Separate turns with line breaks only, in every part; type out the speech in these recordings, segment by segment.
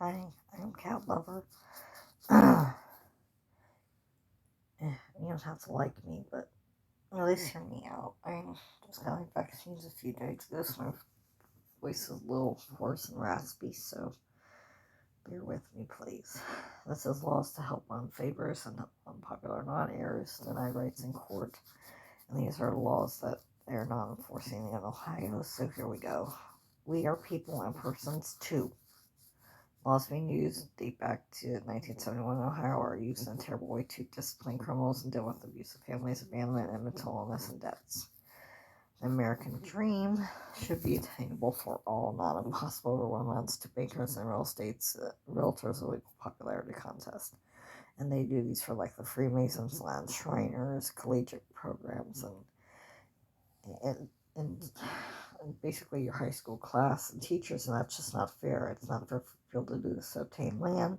Hi, I'm Cat Lover. You don't have to like me, but at least hear me out. I just got my vaccines a few days ago, so my voice is a little hoarse and raspy, so bear with me, please. This is laws to help unfavors and unpopular non-heirs deny rights in court, and these are laws that they're not enforcing in Ohio, so here we go. We are people and persons too. Laws being used date back to 1971 in Ohio are used in a terrible way to discipline criminals and deal with abusive families, abandonment, and mental illness and deaths. The American dream should be attainable for all, not impossible or one to bankers and realtors of equal popularity contest. And they do these for like the Freemasons, Land Shriners, collegiate programs, and basically your high school class and teachers, and that's just not fair. It's not fair for people to do this to obtain land,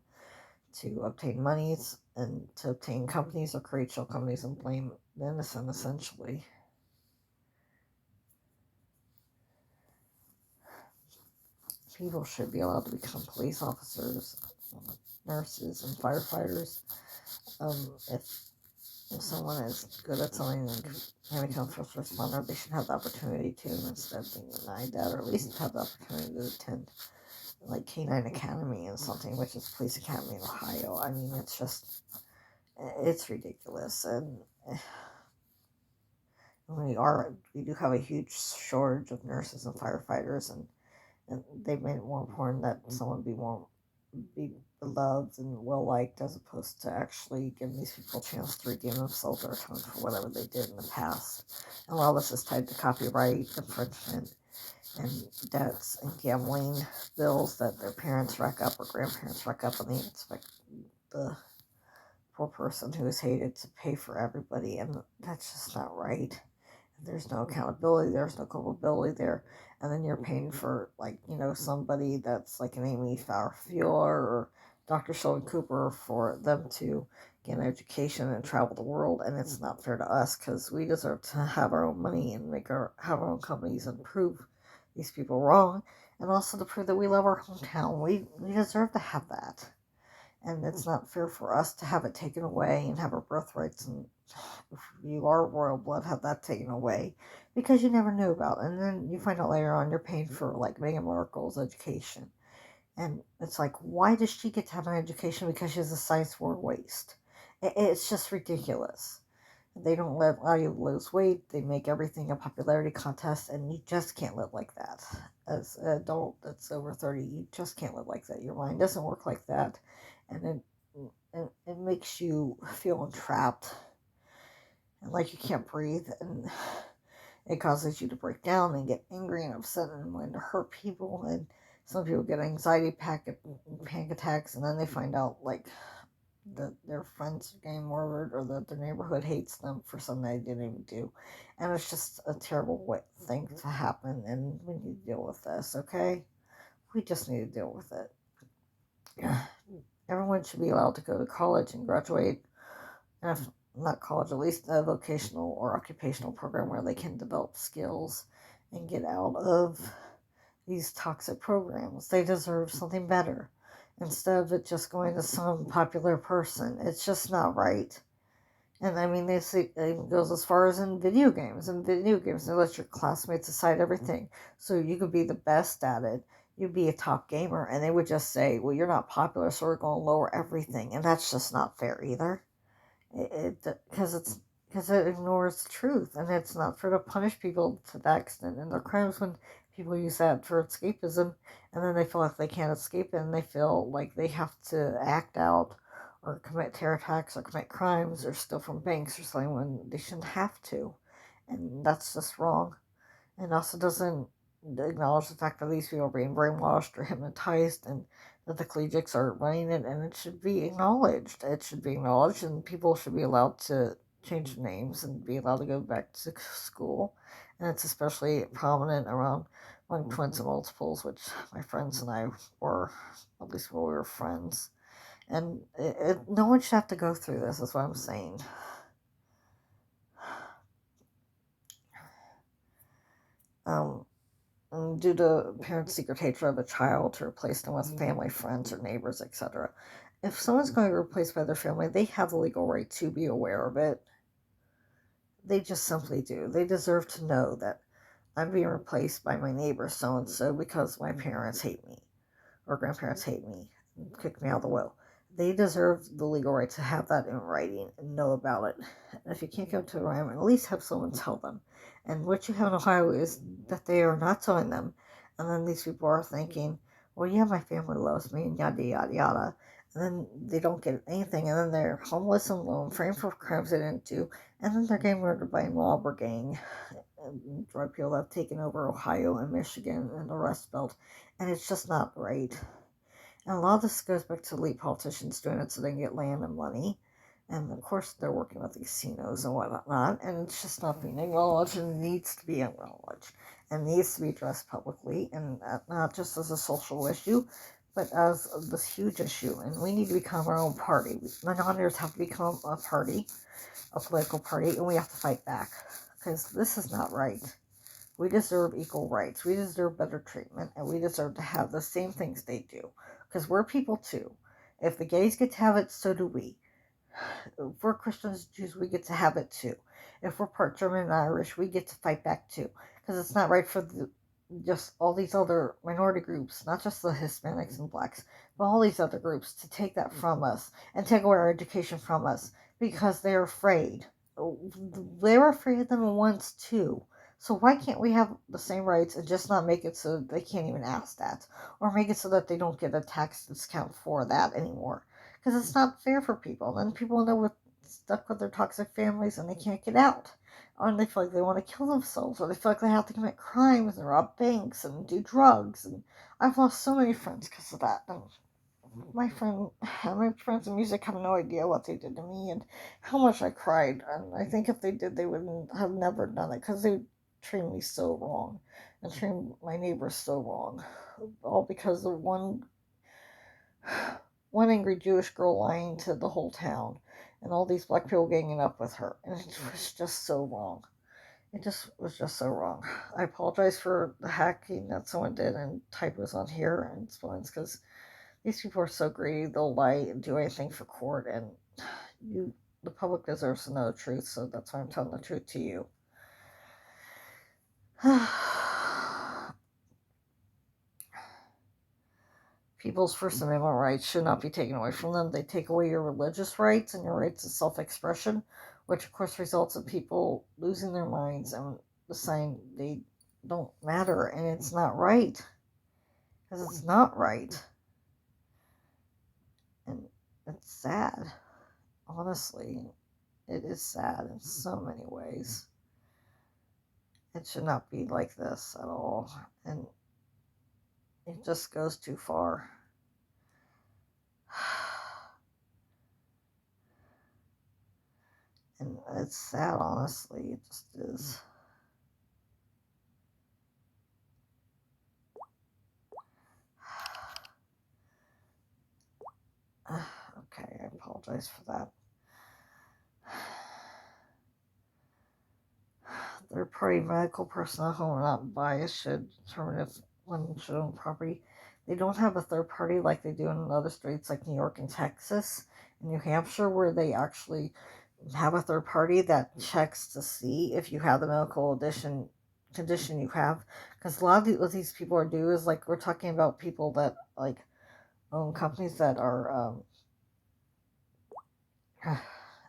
to obtain monies, and to obtain companies or create shell companies and blame the innocent, essentially. People should be allowed to become police officers, nurses, and firefighters. If someone is good at something and can become first responder, they should have the opportunity to, instead of being denied that, or at least have the opportunity to attend like K9 Academy and something, which is Police Academy in Ohio. I mean, it's ridiculous, and we do have a huge shortage of nurses and firefighters, and they've made it more important that someone be beloved and well liked, as opposed to actually giving these people a chance to redeem themselves or atone for whatever they did in the past. And while this is tied to copyright infringement and debts and gambling bills that their parents rack up or grandparents rack up, and they expect the poor person who is hated to pay for everybody, and that's just not right. There's no accountability, there's no culpability there, and then you're paying for, like, somebody that's like an Amy Farfield or Dr. Sheldon Cooper for them to get an education and travel the world, and it's not fair to us because we deserve to have our own money and have our own companies and prove these people wrong, and also to prove that we love our hometown. We deserve to have that, and it's not fair for us to have it taken away and have our birthrights, and if you are royal blood, have that taken away because you never knew about it. And then you find out later on you're paying for like Meghan Markle's education, and it's like, why does she get to have an education? Because she's a size 4 waist. It's just ridiculous. They don't allow you to lose weight. They make everything a popularity contest, and you just can't live like that. As an adult that's over 30, you just can't live like that. Your mind doesn't work like that, and it makes you feel entrapped and like you can't breathe, and it causes you to break down and get angry and upset and want to hurt people. And some people get panic attacks, and then they find out like that their friends are getting murdered or that their neighborhood hates them for something they didn't even do. And it's just a terrible thing to happen, and we need to deal with this, okay? We just need to deal with it. Everyone should be allowed to go to college and graduate, and if not college, at least a vocational or occupational program where they can develop skills and get out of these toxic programs. They deserve something better instead of it just going to some popular person. It's just not right. And I mean, it even goes as far as in video games. In video games, they let your classmates decide everything. So you could be the best at it. You'd be a top gamer, and they would just say, well, you're not popular, so we're going to lower everything. And that's just not fair either. Because it ignores the truth, and it's not fair to punish people to that extent in their crimes when people use that for escapism, and then they feel like they can't escape it, and they feel like they have to act out or commit terror attacks or commit crimes or steal from banks or something when they shouldn't have to, and that's just wrong. And also doesn't acknowledge the fact that these people are being brainwashed or hypnotized, and that the collegiates are running it, and it should be acknowledged. It should be acknowledged, and people should be allowed to change names and be allowed to go back to school. And it's especially prominent around among twins and multiples, which my friends and I were, at least when we were friends. And no one should have to go through this, is what I'm saying. Um, due to parents' secret hatred of a child to replace them with family, friends, or neighbors, etc. If someone's going to be replaced by their family, they have the legal right to be aware of it. They just simply do. They deserve to know that I'm being replaced by my neighbor so and so because my parents hate me or grandparents hate me and kick me out of the will. They deserve the legal right to have that in writing and know about it. And if you can't go to a rhyme, at least have someone tell them. And what you have in Ohio is that they are not telling them. And then these people are thinking, well, yeah, my family loves me, and yada, yada, yada. And then they don't get anything. And then they're homeless and alone, framed for crimes they didn't do. And then they're getting murdered by a robber gang and drug people that have taken over Ohio and Michigan and the Rust Belt. And it's just not right. And a lot of this goes back to elite politicians doing it so they can get land and money. And of course, they're working with the casinos and whatnot. And it's just not being acknowledged and needs to be acknowledged and needs to be addressed publicly and not just as a social issue, but as this huge issue. And we need to become our own party. The non-ears have to become a party, a political party, and we have to fight back because this is not right. We deserve equal rights. We deserve better treatment, and we deserve to have the same things they do. Because we're people too. If the gays get to have it, so do we. If we're Christians, Jews, we get to have it too. If we're part German and Irish, we get to fight back too. Because it's not right for just all these other minority groups, not just the Hispanics and blacks, but all these other groups to take that from us and take away our education from us because they're afraid. They were afraid of them once too. So why can't we have the same rights and just not make it so they can't even ask that? Or make it so that they don't get a tax discount for that anymore? Because it's not fair for people. Then people end up stuck with their toxic families and they can't get out. Or they feel like they want to kill themselves, or they feel like they have to commit crimes and rob banks and do drugs. And I've lost so many friends because of that. And my friends in music have no idea what they did to me and how much I cried. And I think if they did, they wouldn't have never done it because they treated me so wrong and treated my neighbors so wrong, all because of one angry Jewish girl lying to the whole town, and all these black people ganging up with her, and it was just so wrong. It just was just so wrong. I apologize for the hacking that someone did and typos on here and spellings because these people are so greedy, they'll lie and do anything for court, and the public deserves to know the truth, so that's why I'm telling the truth to you. People's First Amendment rights should not be taken away from them. They take away your religious rights and your rights of self-expression, which of course results in people losing their minds and deciding they don't matter, and it's not right. Because it's not right. And it's sad. Honestly, it is sad in so many ways. It should not be like this at all. And it just goes too far. And it's sad, honestly. It just is. Okay, I apologize for that. Third-party medical personnel who are not biased should determine if one should own property. They don't have a third party like they do in other states like New York and Texas and New Hampshire, where they actually have a third party that checks to see if you have the medical condition you have. Because a lot of what these people are do is like we're talking about people that like own companies that are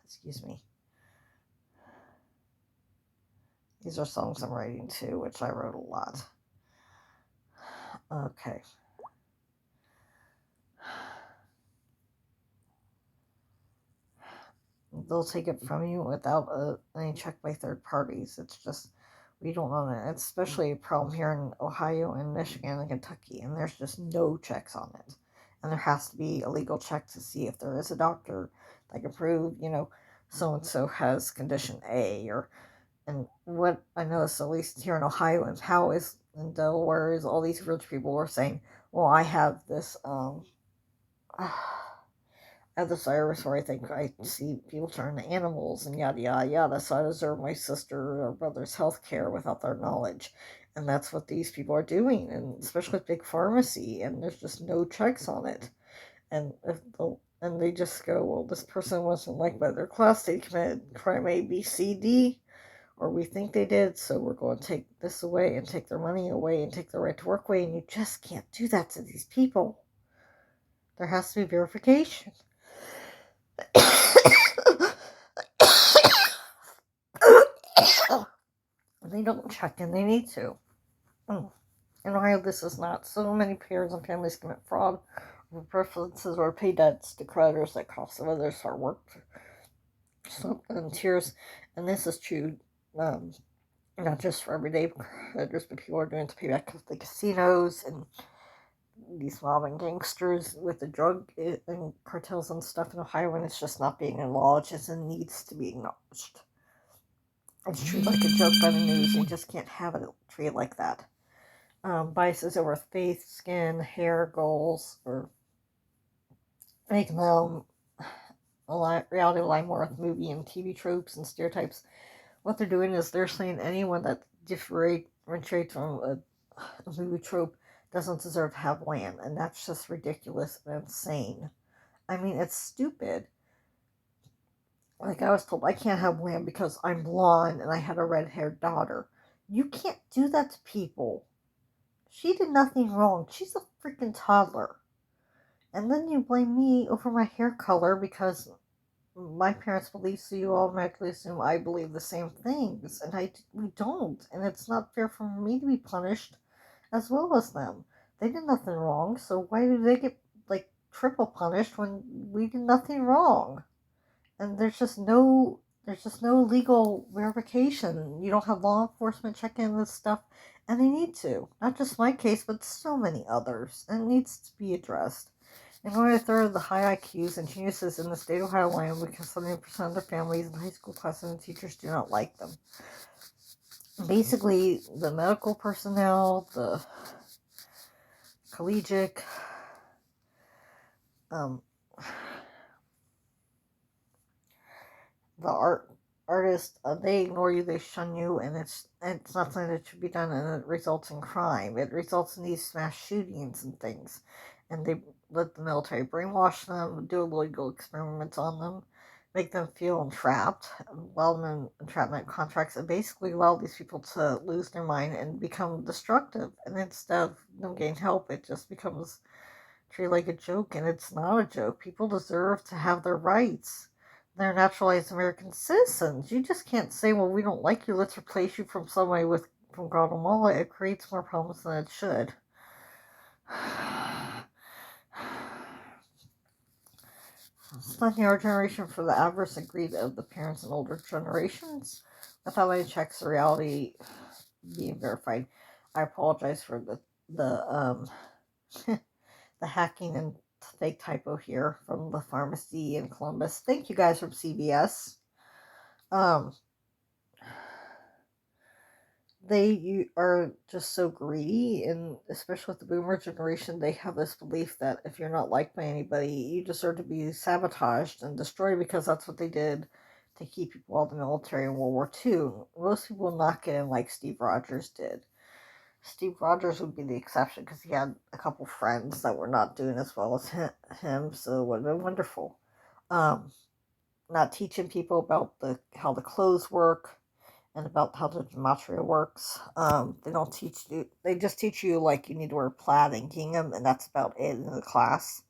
excuse me. These are songs I'm writing too, which I wrote a lot. Okay. They'll take it from you without any check by third parties. It's just, we don't own it. It's especially a problem here in Ohio and Michigan and Kentucky, and there's just no checks on it. And there has to be a legal check to see if there is a doctor that can prove, so and so has condition A, and what I noticed, at least here in Ohio and how is in Delaware, is all these rich people were saying, well, I have this, at the virus where I think I see people turn to animals and yada yada yada, so I deserve my sister or brother's health care without their knowledge. And that's what these people are doing, and especially with big pharmacy, and there's just no checks on it. And they just go, well, this person wasn't liked by their class, they committed crime A, B, C, D, or we think they did, so we're going to take this away and take their money away and take their right to work away, and you just can't do that to these people. There has to be verification. They don't check, and they need to. In Ohio, this is not. So many parents and families commit fraud over preferences or pay debts to creditors that cost them others hard work and tears. And this is true, not just for everyday creditors, but people are doing it to pay back the casinos and these mob and gangsters with the drug and cartels and stuff in Ohio, and it's just not being acknowledged as it needs to be acknowledged. It's treated like a joke by the news. You just can't have it treated like that. Biases over faith, skin, hair, goals, or making them reality align more with movie and TV tropes and stereotypes. What they're doing is they're saying anyone that differentiates from a movie trope doesn't deserve to have land, and that's just ridiculous and insane. I mean, it's stupid. Like I was told, I can't have land because I'm blonde and I had a red-haired daughter. You can't do that to people. She did nothing wrong. She's a freaking toddler. And then you blame me over my hair color because my parents believe, so you automatically assume I believe the same things. And we don't. And it's not fair for me to be punished as well as them. They did nothing wrong, so why do they get, like, triple punished when we did nothing wrong? And there's just no legal verification. You don't have law enforcement checking this stuff, and they need to. Not just my case, but so many others. And it needs to be addressed. And only a third of the high IQs and geniuses in the state of Ohio land because 70% of their families and high school classes and teachers do not like them. Basically, the medical personnel, the collegiate, um, the artists, they ignore you, they shun you, and it's not something that should be done, and it results in crime. It results in these mass shootings and things, and they let the military brainwash them, do illegal experiments on them, make them feel entrapped, allow them in entrapment contracts, and basically allow these people to lose their mind and become destructive. And instead of them getting help, it just becomes treated like a joke, and it's not a joke. People deserve to have their rights. They're naturalized American citizens. You just can't say, well, we don't like you, let's replace you from Guatemala. It creates more problems than it should. It's not our generation for the avarice and greed of the parents and older generations. Without any checks or reality being verified. I apologize for the the hacking and fake typo here from the pharmacy in Columbus. Thank you guys from CBS. They are just so greedy, and especially with the boomer generation, they have this belief that if you're not liked by anybody, you deserve to be sabotaged and destroyed because that's what they did to keep people out of the military in World War II. Most people will not get in like Steve Rogers did. Steve Rogers would be the exception because he had a couple friends that were not doing as well as him, so it would have been wonderful. Um, Not teaching people about how the clothes work and about how the gematria works. They don't teach you. They just teach you like you need to wear plaid and gingham, and that's about it in the class.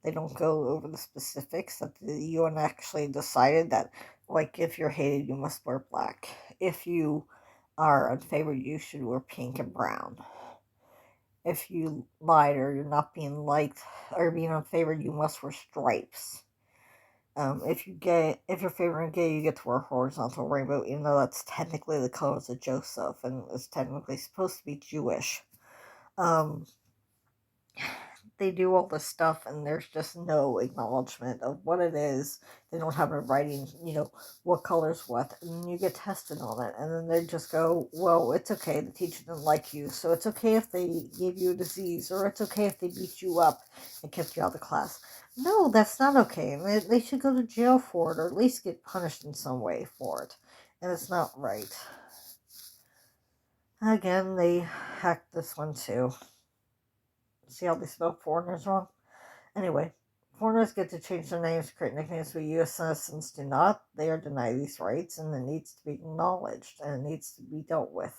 They don't go over the specifics that the UN actually decided that, like, if you're hated, you must wear black. If you are unfavored, you should wear pink and brown. If you lied or you're not being liked or being unfavored, you must wear stripes. If you're favoring gay, you get to wear horizontal rainbow, even though that's technically the colors of Joseph and is technically supposed to be Jewish. Um, they do all this stuff, and there's just no acknowledgement of what it is. They don't have it writing, what color's what, and then you get tested on it, and then they just go, well, it's okay, the teacher didn't like you, so it's okay if they gave you a disease, or it's okay if they beat you up and kept you out of the class. No, that's not okay. They should go to jail for it, or at least get punished in some way for it, and it's not right. Again, they hacked this one too. See how they spell foreigners wrong? Anyway, foreigners get to change their names, create nicknames, but U.S. citizens do not. They are denied these rights, and it needs to be acknowledged, and it needs to be dealt with.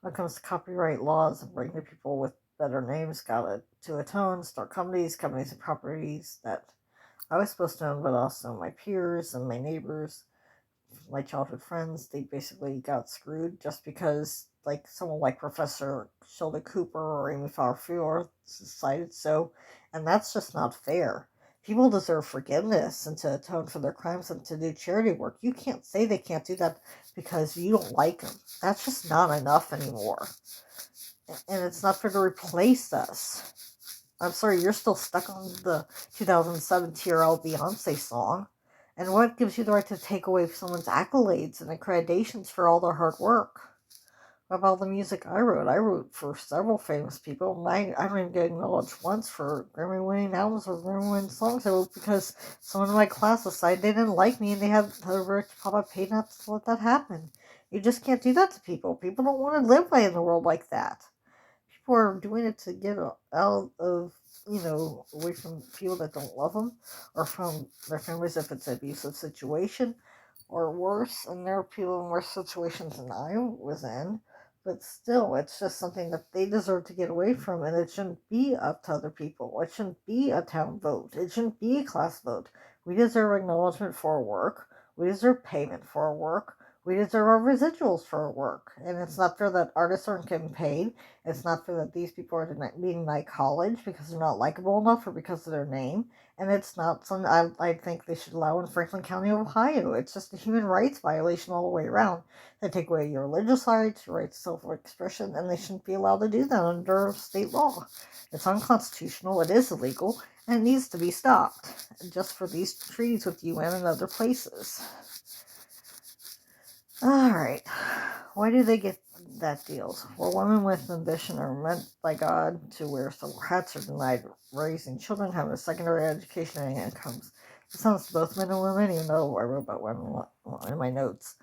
When it comes to copyright laws and bringing people with better names got to atone, start companies and properties that I was supposed to own, but also my peers and my neighbors, my childhood friends, they basically got screwed just because, like, someone like Professor Sheldon Cooper or Amy Farfield decided so, and that's just not fair. People deserve forgiveness and to atone for their crimes and to do charity work. You can't say they can't do that because you don't like them. That's just not enough anymore. And it's not fair to replace us. I'm sorry, you're still stuck on the 2007 TRL Beyonce song. And what gives you the right to take away someone's accolades and accreditations for all their hard work? What about the music I wrote? I wrote for several famous people, and I don't even get acknowledged once for Grammy winning albums or Grammy winning songs I wrote because someone in my class decided they didn't like me and they had the right to probably paid not to let that happen. You just can't do that to people. People don't want to live by in the world like that. People are doing it to get out of, away from people that don't love them or from their families if it's an abusive situation or worse. And there are people in worse situations than I was in. But still, it's just something that they deserve to get away from, and it shouldn't be up to other people. It shouldn't be a town vote. It shouldn't be a class vote. We deserve acknowledgement for our work. We deserve payment for our work. We deserve our residuals for our work. And it's not fair that artists aren't getting paid. It's not fair that these people are being denied college because they're not likable enough or because of their name. And it's not something I think they should allow in Franklin County, Ohio. It's just a human rights violation all the way around. They take away your religious rights, your right to self-expression, and they shouldn't be allowed to do that under state law. It's unconstitutional, it is illegal, and it needs to be stopped, just for these treaties with UN and other places. Alright, why do they get that deals? Well, women with ambition are meant by God to wear silver hats, are denied raising children, having a secondary education, and incomes. This sounds to both men and women, even though I wrote about women in my notes.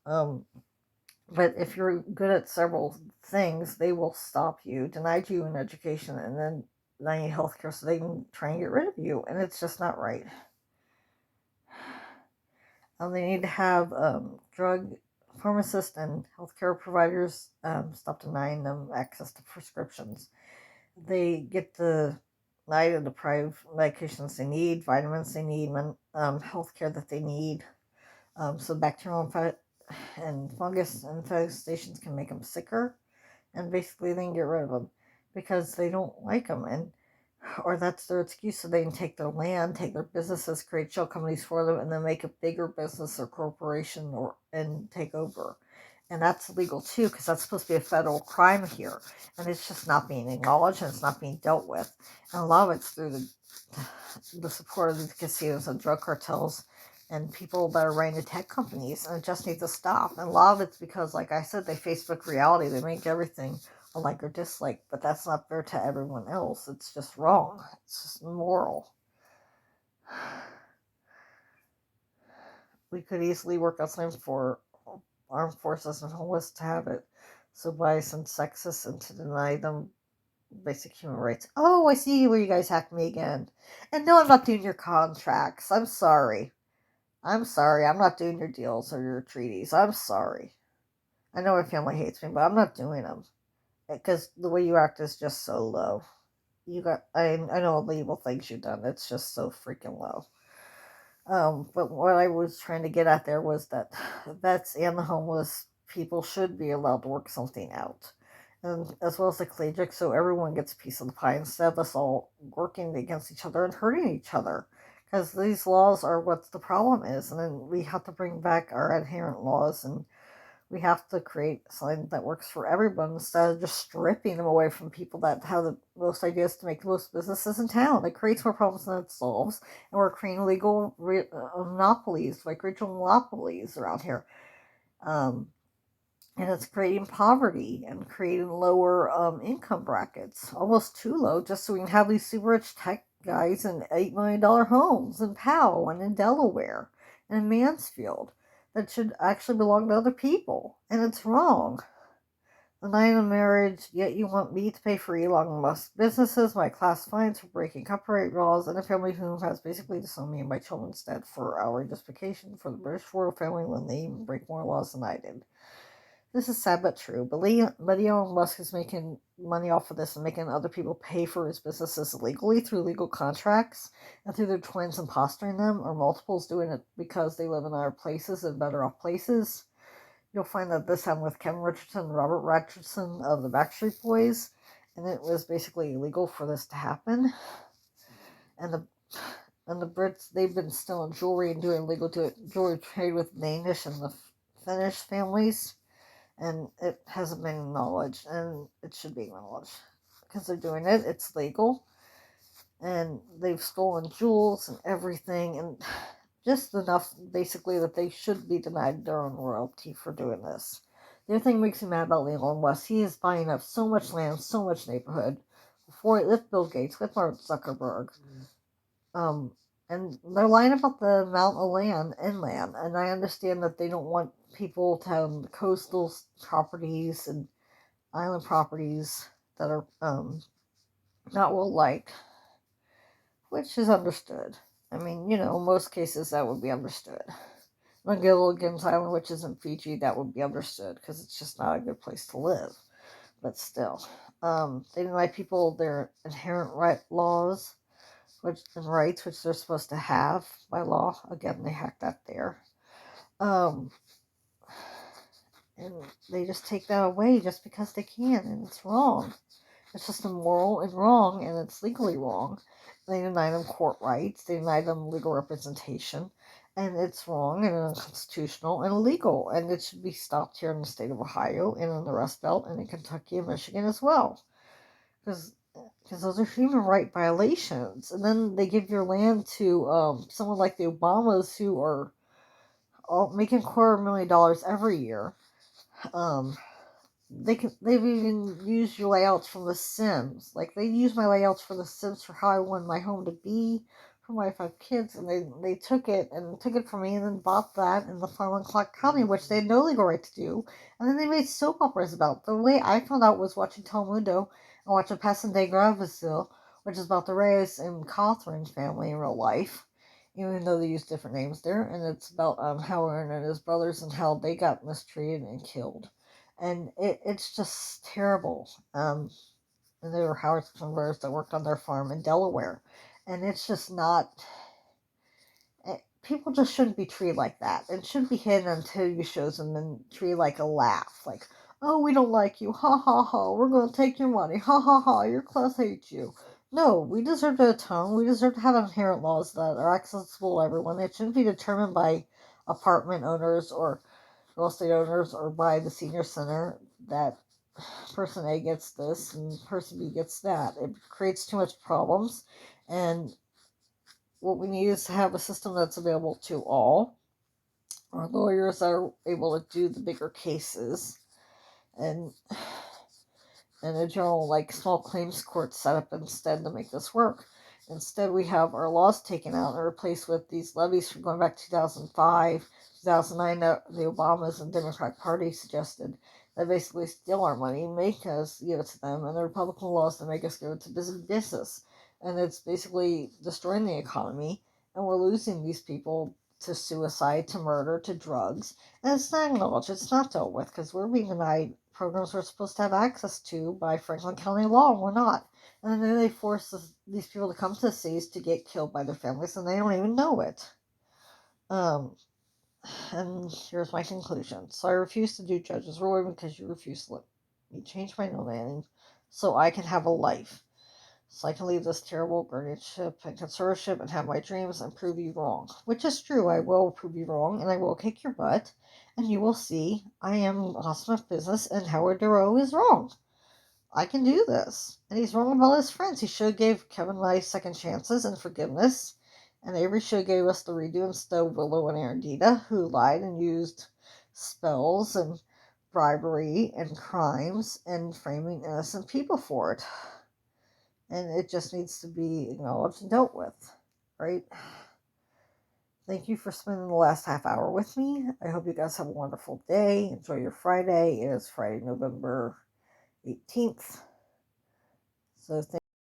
But if you're good at several things, they will stop you, deny you an education, and then deny you health care so they can try and get rid of you. And it's just not right. They need to have drug pharmacists and healthcare providers stop denying them access to prescriptions. They get the night and deprive medications they need, vitamins they need, healthcare that they need. So bacterial and fungus infestations can make them sicker, and basically they can get rid of them because they don't like them, and or that's their excuse so they can take their land, take their businesses, create shell companies for them, and then make a bigger business or corporation and take over. And that's illegal too because that's supposed to be a federal crime here, and it's just not being acknowledged and it's not being dealt with. And a lot of it's through the support of the casinos and drug cartels and people that are running the tech companies, and it just needs to stop. And a lot of it's because, like I said, they Facebook reality. They make everything a like or dislike, but that's not fair to everyone else. It's just wrong. It's just immoral. We could easily work on something for armed forces and homeless to have it so biased and sexist and to deny them basic human rights. Oh, I see where you guys hacked me again. And no, I'm not doing your contracts. I'm sorry. I'm sorry. I'm not doing your deals or your treaties. I'm sorry. I know my family hates me, but I'm not doing them because the way you act is just so low. I know all the evil things you've done. It's just so freaking low. But what I was trying to get at there was that vets and the homeless people should be allowed to work something out, and as well as the collegiate, so everyone gets a piece of the pie instead of us all working against each other and hurting each other. Because these laws are what the problem is, and then we have to bring back our adherent laws, and we have to create something that works for everyone instead of just stripping them away from people that have the most ideas to make the most businesses in town. It creates more problems than it solves, and we're creating legal monopolies, like regional monopolies around here. Um, and it's creating poverty and creating lower income brackets, almost too low, just so we can have these super rich tech guys in $8 million homes in Powell and in Delaware and in Mansfield that should actually belong to other people. And it's wrong. denying a marriage, yet you want me to pay for Elon Musk businesses, my class fines for breaking copyright laws, and a family who has basically disowned me and my children instead for our justification for the British royal family when they even break more laws than I did. This is sad but true. But Elon Musk is making money off of this and making other people pay for his businesses illegally through legal contracts and through their twins impostering them or multiples doing it because they live in our places and better off places. You'll find that this happened with Kevin Richardson and Robert Richardson of the Backstreet Boys, and it was basically illegal for this to happen. And the Brits, they've been stealing jewelry and doing illegal jewelry trade with Danish and the Finnish families, and it hasn't been acknowledged, and it should be acknowledged because they're doing it. It's legal, and they've stolen jewels and everything, and just enough, basically, that they should be denied their own royalty for doing this. The other thing that makes me mad about Elon Musk, he is buying up so much land, so much neighborhood, with Bill Gates, with Mark Zuckerberg. And they're lying about the amount of land, inland, and I understand that they don't want people to have coastal properties and island properties that are not well liked, which is understood. I mean, in most cases that would be understood. Gilligan's Island, which isn't Fiji, that would be understood because it's just not a good place to live. But still, they deny people their inherent laws, and rights, which they're supposed to have by law. Again, they hack that there. Um, and they just take that away just because they can, and it's wrong. It's just immoral and wrong, and it's legally wrong. They deny them court rights, they deny them legal representation, and it's wrong and unconstitutional and illegal, and it should be stopped here in the state of Ohio and in the Rust Belt and in Kentucky and Michigan as well. Because those are human right violations. And then they give your land to someone like the Obamas who are making $250,000 every year. They've even used your layouts from The Sims. Like, they used my layouts for The Sims for how I want my home to be for my 5 kids, and they took it from me and then bought that in the Farmland Clark County, which they had no legal right to do. And then they made soap operas about it. The way I found out was watching Telemundo and watching Pasan de Gravesville, which is about the Reyes and Catherine family in real life, even though they use different names there. And it's about how Aaron and his brothers and how they got mistreated and killed. And it's just terrible. And they were Howard converters that worked on their farm in Delaware. And it's just not. People just shouldn't be treated like that. It shouldn't be hidden until you show them and treated like a laugh. Like, oh, we don't like you. Ha ha ha. We're going to take your money. Ha ha ha. Your class hates you. No, we deserve to atone. We deserve to have inherent laws that are accessible to everyone. It shouldn't be determined by apartment owners or real estate owners or by the senior center that person A gets this and person B gets that. It creates too much problems, and what we need is to have a system that's available to all. Our lawyers are able to do the bigger cases, and a general small claims court set up instead to make this work. Instead, we have our laws taken out and replaced with these levies from going back to 2005, 2009 that the Obamas and Democratic Party suggested that basically steal our money, make us give it to them, and the Republican laws that make us give it to business. And it's basically destroying the economy, and we're losing these people to suicide, to murder, to drugs. And it's not acknowledged, it's not dealt with, because we're being denied programs we're supposed to have access to by Franklin County law, and we're not. And then they force these people to come to the cities to get killed by their families, and they don't even know it. And here's my conclusion. So I refuse to do judge's ruling because you refuse to let me change my name so I can have a life. So I can leave this terrible guardianship and conservatorship and have my dreams and prove you wrong. Which is true. I will prove you wrong, and I will kick your butt, and you will see I am awesome at business, and Howard Durow is wrong. I can do this. And he's wrong about his friends. He should have gave Kevin and I second chances and forgiveness. And Avery should have gave us the redo instead of Willow and Arendita, who lied and used spells and bribery and crimes and framing innocent people for it. And it just needs to be acknowledged and dealt with, right? Thank you for spending the last half hour with me. I hope you guys have a wonderful day. Enjoy your Friday. It is Friday, November 18th. So thank